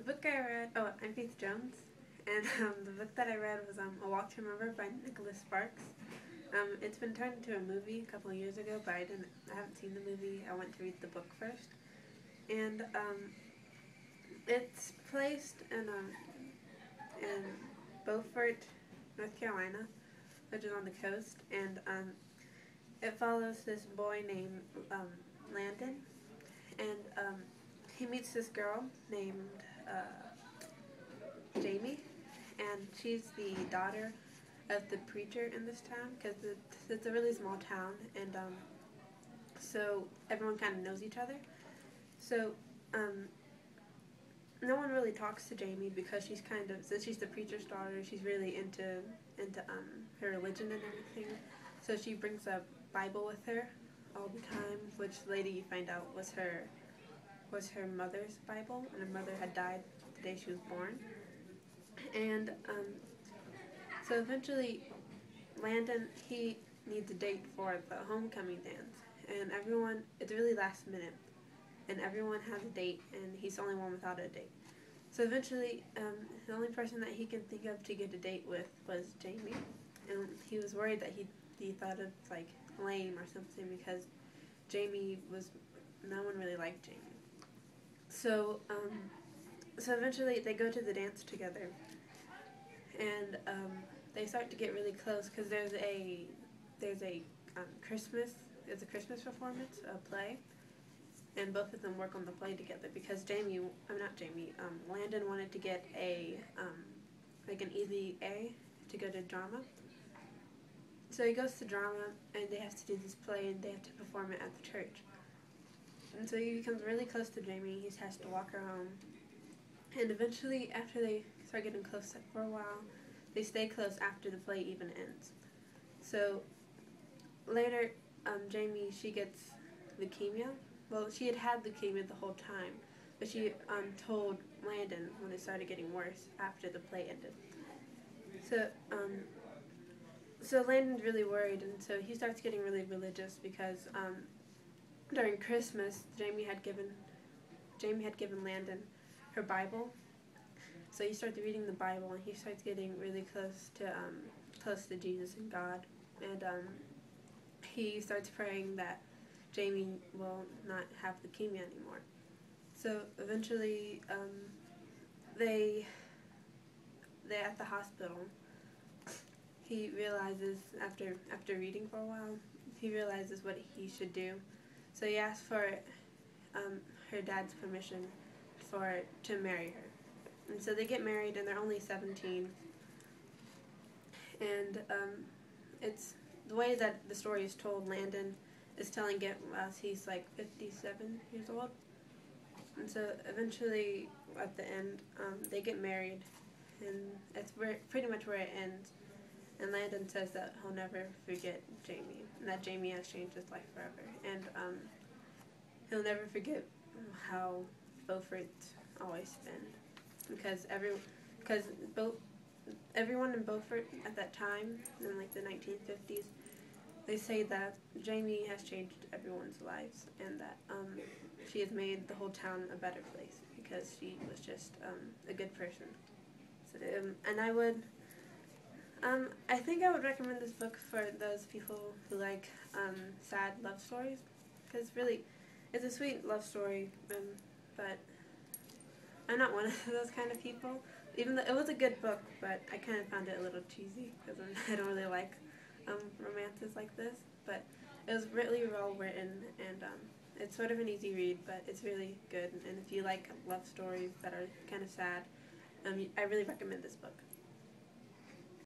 book I read, I'm Faith Jones, and the book that I read was A Walk to Remember by Nicholas Sparks. It's been turned into a movie a couple of years ago, but I haven't seen the movie. I went to read the book first, and it's placed in Beaufort, North Carolina, which is on the coast, and it follows this boy named Landon, and he meets this girl named Jamie, and she's the daughter of the preacher in this town, because it's a really small town, and so everyone kind of knows each other. So no one really talks to Jamie because since she's the preacher's daughter, she's really into her religion and everything. So she brings a Bible with her all the time, which later you find out was her mother's Bible, and her mother had died the day she was born. And so eventually, Landon, he needs a date for the homecoming dance, and it's really last minute, and everyone has a date, and he's the only one without a date. So eventually, the only person that he can think of to get a date with was Jamie, and he was worried that he thought it like lame or something because no one really liked Jamie. So eventually they go to the dance together, and they start to get really close because there's a Christmas performance, a play, and both of them work on the play together because Landon wanted to get an easy A to go to drama. So he goes to drama, and they have to do this play, and they have to perform it at the church. And so he becomes really close to Jamie. He has to walk her home. And eventually, after they start getting close for a while, they stay close after the play even ends. So later, Jamie, she gets leukemia. Well, she had leukemia the whole time, but she told Landon when it started getting worse after the play ended. So Landon's really worried, and so he starts getting really religious because during Christmas, Jamie had given Landon her Bible. So he starts reading the Bible, and he starts getting really close to Jesus and God, and he starts praying that Jamie will not have leukemia anymore. So eventually, they at the hospital. He realizes after reading for a while, he realizes what he should do. So he asks for her dad's permission to marry her. And so they get married, and they're only 17. And it's the way that the story is told. Landon is telling it as he's like 57 years old. And so eventually, at the end, they get married, and it's pretty much where it ends. And Landon says that he'll never forget Jamie, and that Jamie has changed his life forever. And he'll never forget how Beaufort's always been, because everyone in Beaufort at that time, in like the 1950s, they say that Jamie has changed everyone's lives, and that she has made the whole town a better place because she was just a good person. So, I think I would recommend this book for those people who like sad love stories, because really, it's a sweet love story, but I'm not one of those kind of people. Even though it was a good book, but I kind of found it a little cheesy, because I don't really like romances like this, but it was really well written, and it's sort of an easy read, but it's really good, and if you like love stories that are kind of sad, I really recommend this book.